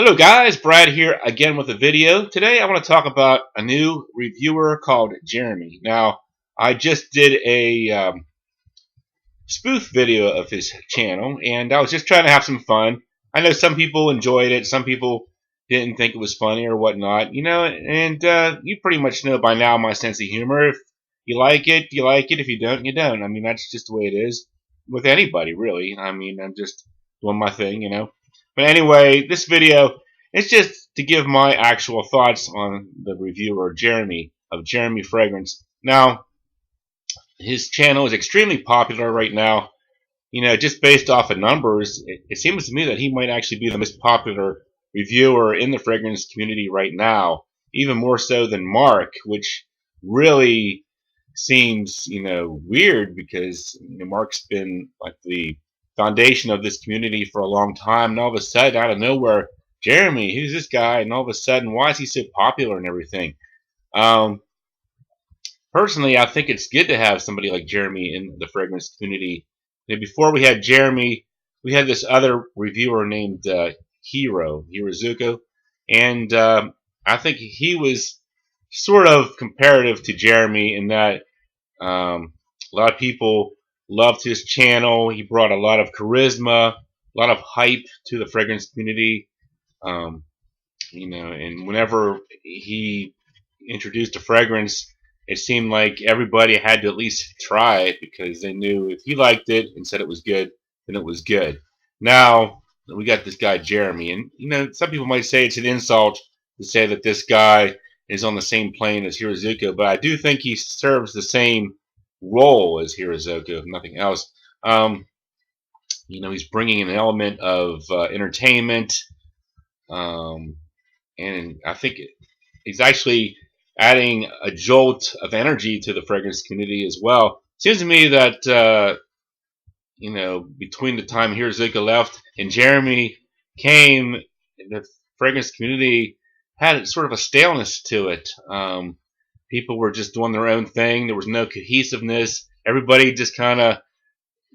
Hello guys, Brad here again with a video. Today I want to talk about a new reviewer called Jeremy. Now, I just did a spoof video of his channel, and I was just trying to have some fun. I know some people enjoyed it, some people didn't think it was funny or whatnot, and you pretty much know by now my sense of humor. If you like it, you like it. If you don't, you don't. I mean, that's just the way it is with anybody, really. I mean, I'm just doing my thing. But anyway, this video is just to give my actual thoughts on the reviewer Jeremy of Jeremy Fragrance. Now, his channel is extremely popular right now. Just based off of numbers, it seems to me that he might actually be the most popular reviewer in the fragrance community right now, even more so than Mark, which really seems, weird because Mark's been like the foundation of this community for a long time, and all of a sudden, out of nowhere, Jeremy, who's this guy? And all of a sudden, why is he so popular and everything? Um, Personally, I think it's good to have somebody like Jeremy in the fragrance community. Before we had Jeremy, we had this other reviewer named Hirozuko, and I think he was sort of comparative to Jeremy in that a lot of people loved his channel. He brought a lot of charisma, a lot of hype to the fragrance community. Um, and whenever he introduced a fragrance, it seemed like everybody had to at least try it because they knew if he liked it and said it was good, then it was good. Now we got this guy Jeremy, and some people might say it's an insult to say that this guy is on the same plane as Hirozuko, but I do think he serves the same role as Hirozuko, if nothing else. He's bringing an element of entertainment, and I think he's actually adding a jolt of energy to the fragrance community as well. Seems to me that between the time Hirozuka left and Jeremy came, the fragrance community had sort of a staleness to it. People were just doing their own thing. There was no cohesiveness. Everybody just kind of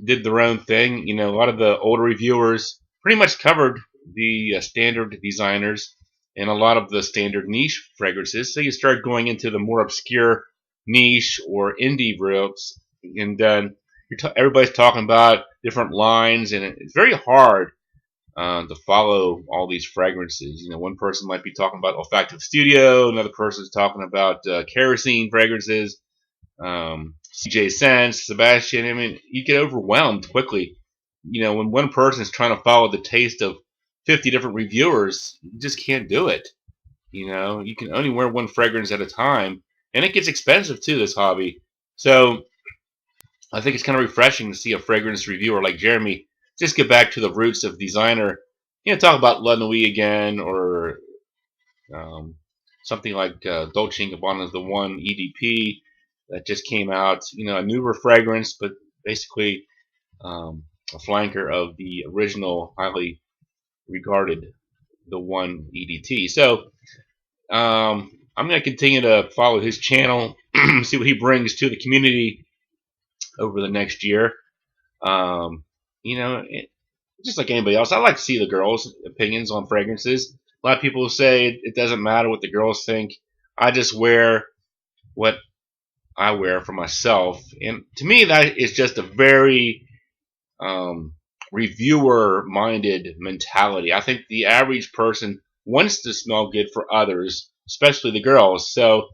did their own thing. A lot of the older reviewers pretty much covered the standard designers and a lot of the standard niche fragrances. So you start going into the more obscure niche or indie routes, and then everybody's talking about different lines, and it's very hard to follow all these fragrances. One person might be talking about olfactive studio, another person's talking about kerosene fragrances, CJ Sense, Sebastian. I mean, you get overwhelmed quickly. When one person is trying to follow the taste of 50 different reviewers, you just can't do it. You can only wear one fragrance at a time, and it gets expensive too, this hobby. So I think it's kind of refreshing to see a fragrance reviewer like Jeremy just get back to the roots of designer. Talk about La Nuit again, or something like Dolce & Gabbana's The One EDP that just came out. A newer fragrance, but basically a flanker of the original, highly regarded The One EDT. So I'm going to continue to follow his channel, see what he brings to the community over the next year. Just like anybody else, I like to see the girls' opinions on fragrances. A lot of people say it doesn't matter what the girls think. I just wear what I wear for myself. And to me, that is just a very reviewer-minded mentality. I think the average person wants to smell good for others, especially the girls. So,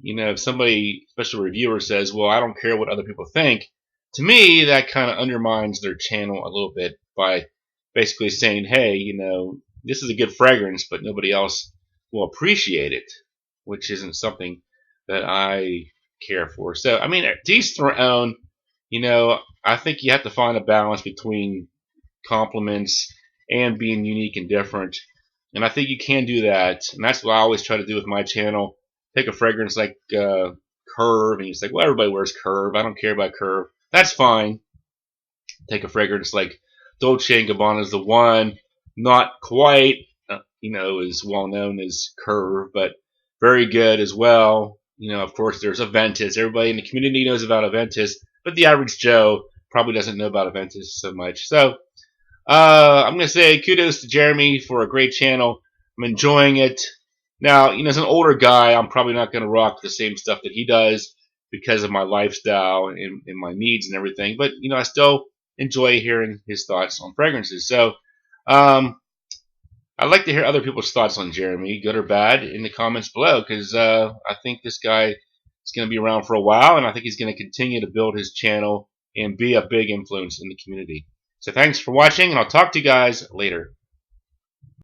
if somebody, especially a reviewer, says, well, I don't care what other people think, to me, that kind of undermines their channel a little bit by basically saying, hey, this is a good fragrance, but nobody else will appreciate it, which isn't something that I care for. So, I mean, to each their own. I think you have to find a balance between compliments and being unique and different. And I think you can do that. And that's what I always try to do with my channel. Take a fragrance like Curve, and you say, well, everybody wears Curve. I don't care about Curve. That's fine. Take a fragrance like Dolce & Gabbana's The One. Not quite, as well known as Curve, but very good as well. Of course, there's Aventus. Everybody in the community knows about Aventus, but the average Joe probably doesn't know about Aventus so much. So, I'm going to say kudos to Jeremy for a great channel. I'm enjoying it. Now, as an older guy, I'm probably not going to rock the same stuff that he does because of my lifestyle and my needs and everything. But, I still enjoy hearing his thoughts on fragrances. So, I'd like to hear other people's thoughts on Jeremy, good or bad, in the comments below, because I think this guy is going to be around for a while, and I think he's going to continue to build his channel and be a big influence in the community. So thanks for watching, and I'll talk to you guys later.